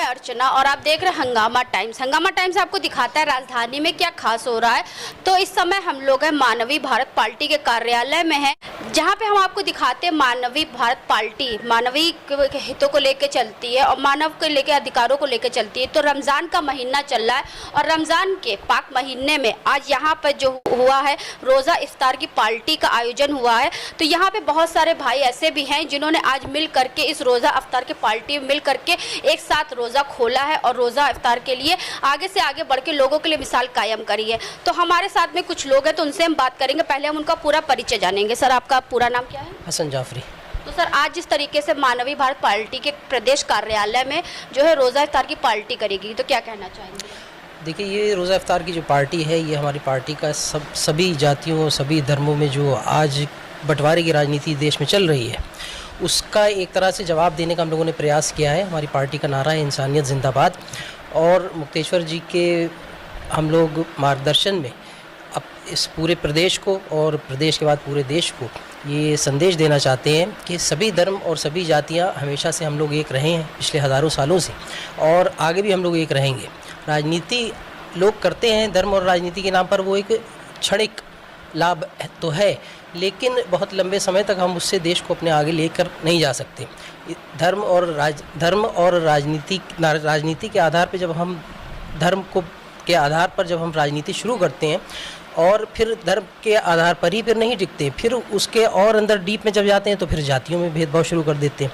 अर्चना और आप देख रहे हैं हंगामा टाइम्स। हंगामा टाइम्स आपको दिखाता है राजधानी में क्या खास हो रहा है। तो इस समय हम लोग हैं मानवीय भारत पार्टी के कार्यालय में हैं, जहां पे हम आपको दिखाते हैं मानवीय भारत पार्टी मानवीय हितों को लेकर चलती है और मानव को लेकर अधिकारों को लेकर चलती है। तो रमज़ान का महीना चल रहा है और रमज़ान के पाक महीने में आज यहाँ पर जो हुआ है रोज़ा इफ्तार की पार्टी का आयोजन हुआ है। तो यहाँ पे बहुत सारे भाई ऐसे भी हैं जिन्होंने आज मिल करके इस रोज़ा इफ्तार की पार्टी में मिल करके एक साथ रोज़ा खोला है और रोज़ा इफ्तार के लिए आगे से आगे बढ़ के लोगों के लिए मिसाल कायम करी है। तो हमारे साथ में कुछ लोग हैं, तो उनसे हम बात करेंगे। पहले हम उनका पूरा परिचय जानेंगे। सर, आपका पूरा नाम क्या है? हसन जाफरी। तो सर, आज जिस तरीके से मानवीय भारत पार्टी के प्रदेश कार्यालय में जो है रोज़ा इफ्तार की पार्टी करेगी, तो क्या कहना चाहेंगे? देखिए, ये रोज़ा इफ्तार की जो पार्टी है, ये हमारी पार्टी का सभी जातियों सभी धर्मों में जो आज बंटवारे की राजनीति देश में चल रही है, उसका एक तरह से जवाब देने का हम लोगों ने प्रयास किया है। हमारी पार्टी का नारा है इंसानियत जिंदाबाद, और मुक्तेश्वर जी के हम लोग मार्गदर्शन में अब इस पूरे प्रदेश को और प्रदेश के बाद पूरे देश को ये संदेश देना चाहते हैं कि सभी धर्म और सभी जातियां हमेशा से हम लोग एक रहे हैं पिछले हज़ारों सालों से, और आगे भी हम लोग एक रहेंगे। राजनीति लोग करते हैं धर्म और राजनीति के नाम पर, वो एक क्षणिक लाभ तो है, लेकिन बहुत लंबे समय तक हम उससे देश को अपने आगे लेकर नहीं जा सकते। धर्म और राजनीति के आधार पर जब हम के आधार पर जब हम राजनीति शुरू करते हैं और फिर धर्म के आधार पर ही फिर नहीं टिकते, फिर उसके और अंदर डीप में जब जाते हैं तो फिर जातियों में भेदभाव शुरू कर देते हैं।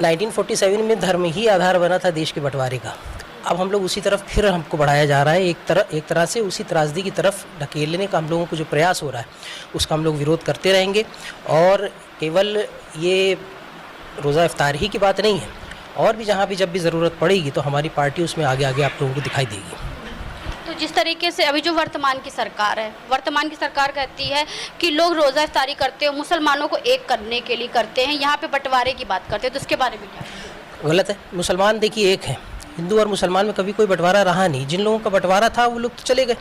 1947 में धर्म ही आधार बना था देश के बंटवारे का। अब हम लोग उसी तरफ फिर हमको बढ़ाया जा रहा है, एक तरह से उसी त्रासदी की तरफ ढकेलने का हम लोगों को जो प्रयास हो रहा है उसका हम लोग विरोध करते रहेंगे। और केवल ये रोज़ा इफ्तार ही की बात नहीं है, और भी जहाँ भी जब भी ज़रूरत पड़ेगी तो हमारी पार्टी उसमें आगे आगे आप लोगों को दिखाई देगी। तो जिस तरीके से अभी जो वर्तमान की सरकार कहती है कि लोग रोज़ा इफ्तारी करते हो मुसलमानों को एक करने के लिए करते हैं, यहाँ पे बंटवारे की बात करते हैं, तो उसके बारे में क्या? गलत है। मुसलमान देखिए एक है, हिंदू और मुसलमान में कभी कोई बंटवारा रहा नहीं। जिन लोगों का बंटवारा था वो लोग तो चले गए,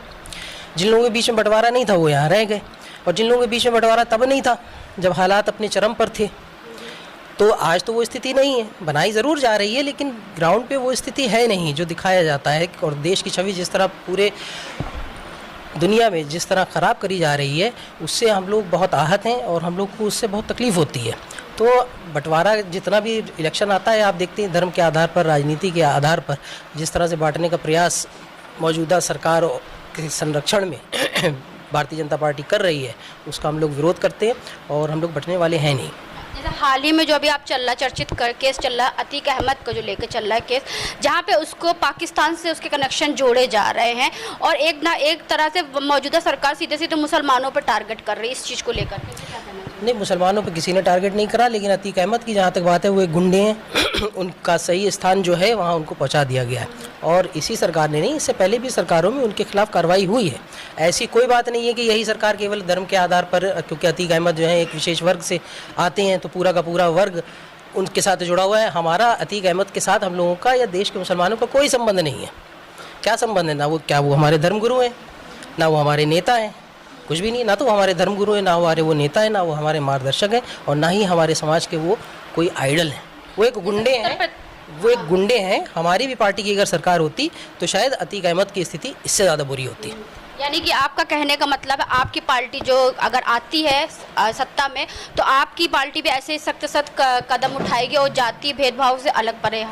जिन लोगों के बीच में बंटवारा नहीं था वो यहाँ रह गए, और जिन लोगों के बीच में बंटवारा तब नहीं था जब हालात अपने चरम पर थे। तो आज तो वो स्थिति नहीं है, बनाई ज़रूर जा रही है, लेकिन ग्राउंड पे वो स्थिति है नहीं जो दिखाया जाता है। और देश की छवि जिस तरह पूरे दुनिया में जिस तरह ख़राब करी जा रही है, उससे हम लोग बहुत आहत हैं और हम लोग को उससे बहुत तकलीफ़ होती है। तो बंटवारा जितना भी इलेक्शन आता है, आप देखते हैं धर्म के आधार पर, राजनीति के आधार पर जिस तरह से बांटने का प्रयास मौजूदा सरकार के संरक्षण में भारतीय जनता पार्टी कर रही है, उसका हम लोग विरोध करते हैं और हम लोग बंटने वाले हैं नहीं। जैसे हाल ही में जो अभी आप चर्चित केस चल रहा है अतीक अहमद को जो लेकर चल रहा है केस, जहाँ पे उसको पाकिस्तान से उसके कनेक्शन जोड़े जा रहे हैं और एक तरह से मौजूदा सरकार सीधे सीधे मुसलमानों पर टारगेट कर रही है इस चीज़ को लेकर। नहीं, मुसलमानों पे किसी ने टारगेट नहीं करा, लेकिन अतीक अहमद की जहाँ तक बात है वो एक गुंडे हैं उनका सही स्थान जो है वहाँ उनको पहुँचा दिया गया है, और इसी सरकार ने नहीं, इससे पहले भी सरकारों में उनके खिलाफ कार्रवाई हुई है। ऐसी कोई बात नहीं है कि यही सरकार केवल धर्म के आधार पर, क्योंकि अतीक अहमद जो है एक विशेष वर्ग से आते हैं तो पूरा का पूरा वर्ग उनके साथ जुड़ा हुआ है। हमारा अतीक अहमद के साथ हम लोगों का या देश के मुसलमानों का कोई संबंध नहीं है। क्या संबंध है? ना वो हमारे धर्मगुरु हैं, ना वो हमारे नेता हैं, कुछ भी नहीं। ना तो वो हमारे धर्मगुरु हैं, ना हमारे वो नेता हैं, ना वो हमारे मार्गदर्शक हैं, और ना ही हमारे समाज के वो कोई आइडल हैं। वो एक गुंडे हैं। हमारी भी पार्टी की अगर सरकार होती तो शायद अतीक अहमद की स्थिति इससे ज़्यादा बुरी होती। यानी कि आपका कहने का मतलब है आपकी पार्टी जो अगर आती है सत्ता में तो आपकी पार्टी भी ऐसे सख्त कदम उठाएगी और जाति भेदभाव से अलग पड़े।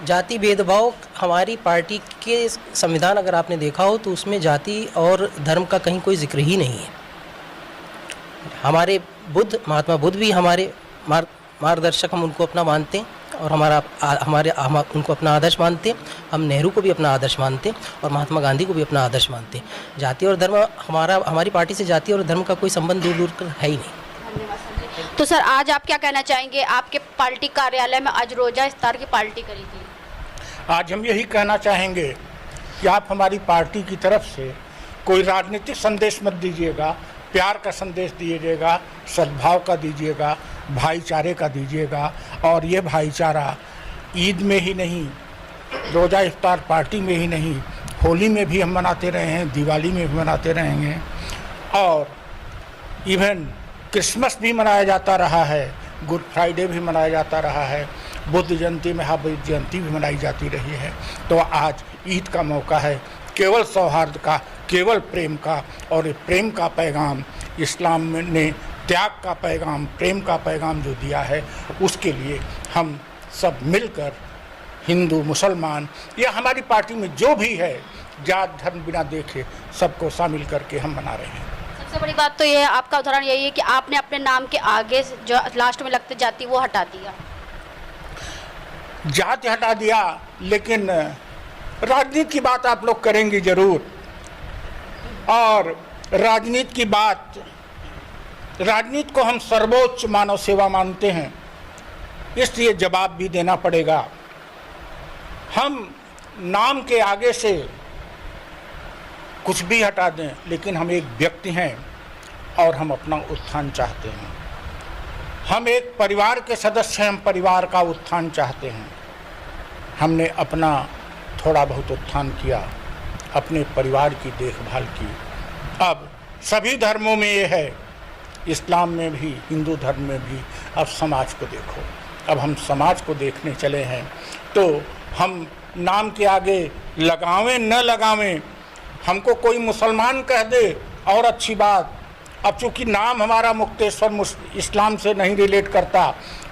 जाति भेदभाव हमारी पार्टी के संविधान अगर आपने देखा हो तो उसमें जाति और धर्म का कहीं कोई जिक्र ही नहीं है। हमारे महात्मा बुद्ध भी हमारे मार्गदर्शक, हम उनको अपना मानते हैं और हम उनको अपना आदर्श मानते हैं। हम नेहरू को भी अपना आदर्श मानते हैं और महात्मा गांधी को भी अपना आदर्श मानते हैं। जाति और धर्म हमारी पार्टी से जाति और धर्म का कोई संबंध दूर दूर कर है ही नहीं। तो सर, आज आप क्या कहना चाहेंगे? आपके पार्टी कार्यालय में आज रोज़ा इफ्तार की पार्टी करी थी। आज हम यही कहना चाहेंगे कि आप हमारी पार्टी की तरफ से कोई राजनीतिक संदेश मत दीजिएगा, प्यार का संदेश दीजिएगा, सद्भाव का दीजिएगा, भाईचारे का दीजिएगा। और ये भाईचारा ईद में ही नहीं, रोज़ा इफ्तार पार्टी में ही नहीं, होली में भी हम मनाते रहे हैं, दिवाली में भी मनाते रहेंगे, और इवन क्रिसमस भी मनाया जाता रहा है, गुड फ्राइडे भी मनाया जाता रहा है। बुद्ध जयंती, महावीर जयंती भी मनाई जाती रही है। तो आज ईद का मौका है, केवल सौहार्द का, केवल प्रेम का, और ये प्रेम का पैगाम इस्लाम ने त्याग का पैगाम, प्रेम का पैगाम जो दिया है, उसके लिए हम सब मिलकर, हिंदू मुसलमान या हमारी पार्टी में जो भी है, जात धर्म बिना देखे सबको शामिल करके हम मना रहे हैं। सबसे बड़ी बात तो ये है, आपका उदाहरण यही है कि आपने अपने नाम के आगे जो लास्ट में लगते जाति वो हटा दिया। जाति हटा दिया, लेकिन राजनीति की बात आप लोग करेंगे जरूर, और राजनीति की बात, राजनीति को हम सर्वोच्च मानव सेवा मानते हैं, इसलिए जवाब भी देना पड़ेगा। हम नाम के आगे से कुछ भी हटा दें, लेकिन हम एक व्यक्ति हैं और हम अपना उत्थान चाहते हैं। हम एक परिवार के सदस्य हैं, हम परिवार का उत्थान चाहते हैं। हमने अपना थोड़ा बहुत उत्थान किया, अपने परिवार की देखभाल की। अब सभी धर्मों में ये है, इस्लाम में भी, हिंदू धर्म में भी। अब समाज को देखो, अब हम समाज को देखने चले हैं। तो हम नाम के आगे लगावें न लगावें, हमको कोई मुसलमान कह दे और अच्छी बात। अब चूँकि नाम हमारा मुक्तेश्वर इस्लाम से नहीं रिलेट करता,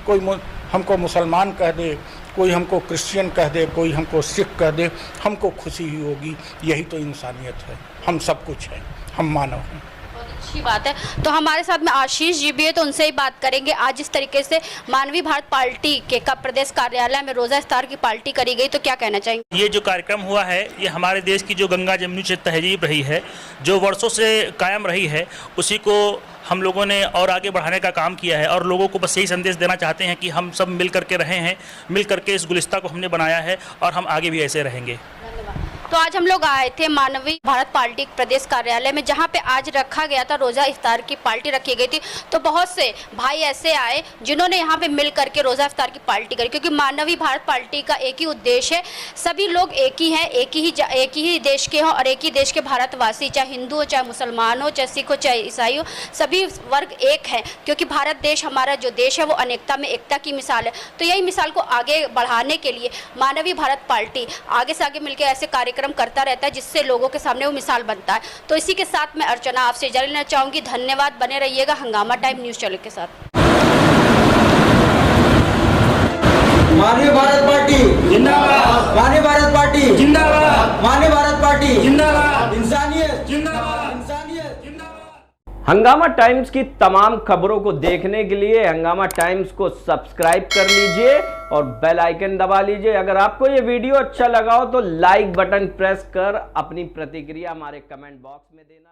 कोई हमको मुसलमान कह दे, कोई हमको क्रिश्चियन कह दे, कोई हमको सिख कह दे, हमको खुशी ही होगी। यही तो इंसानियत है, हम सब कुछ हैं, हम मानव हैं। बहुत अच्छी बात है। तो हमारे साथ में आशीष जी भी है, तो उनसे ही बात करेंगे। आज इस तरीके से मानवीय भारत पार्टी के प्रदेश कार्यालय में रोजा इफ्तार की पार्टी करी गई, तो क्या कहना चाहेंगे? ये जो कार्यक्रम हुआ है, ये हमारे देश की जो गंगा जमुनी से तहजीब रही है, जो वर्षों से कायम रही है, उसी को हम लोगों ने और आगे बढ़ाने का काम किया है। और लोगों को बस यही संदेश देना चाहते हैं कि हम सब मिल करके रहे हैं, मिल करके इस गुलिस्ता को हमने बनाया है और हम आगे भी ऐसे रहेंगे। तो आज हम लोग आए थे मानवीय भारत पार्टी प्रदेश कार्यालय में, जहां पे आज रखा गया था रोजा इफ्तार की पार्टी रखी गई थी। तो बहुत से भाई ऐसे आए जिन्होंने यहां पे मिल करके रोजा इफ्तार की पार्टी करी, क्योंकि मानवीय भारत पार्टी का एक ही उद्देश्य है, सभी लोग एक ही हैं, एक ही देश के हों और एक ही देश के भारतवासी, चाहे हिंदू हो, चाहे मुसलमान हो, चाहे सिख हो, चाहे ईसाई हो, सभी वर्ग एक है। क्योंकि भारत देश, हमारा जो देश है, वो अनेकता में एकता की मिसाल है। तो यही मिसाल को आगे बढ़ाने के लिए मानवीय भारत पार्टी आगे से आगे मिलकर ऐसे कार्यक्रम करता रहता है, जिससे लोगों के सामने वो मिसाल बनता है। तो इसी के साथ मैं अर्चना आपसे इजाजत लेना चाहूंगी। धन्यवाद, बने रहिएगा हंगामा टाइम न्यूज चैनल के साथ। मानवीय भारत पार्टी जिंदाबाद, मानवीय भारत पार्टी जिंदाबाद, मानवीय भारत पार्टी जिंदाबाद, इंसानियत जिंदाबाद, इंसानियत जिंदाबाद। हंगामा टाइम्स की तमाम खबरों को देखने के लिए हंगामा टाइम्स को सब्सक्राइब कर लीजिए और बेल आइकन दबा लीजिए। अगर आपको ये वीडियो अच्छा लगा हो तो लाइक बटन प्रेस कर अपनी प्रतिक्रिया हमारे कमेंट बॉक्स में देना।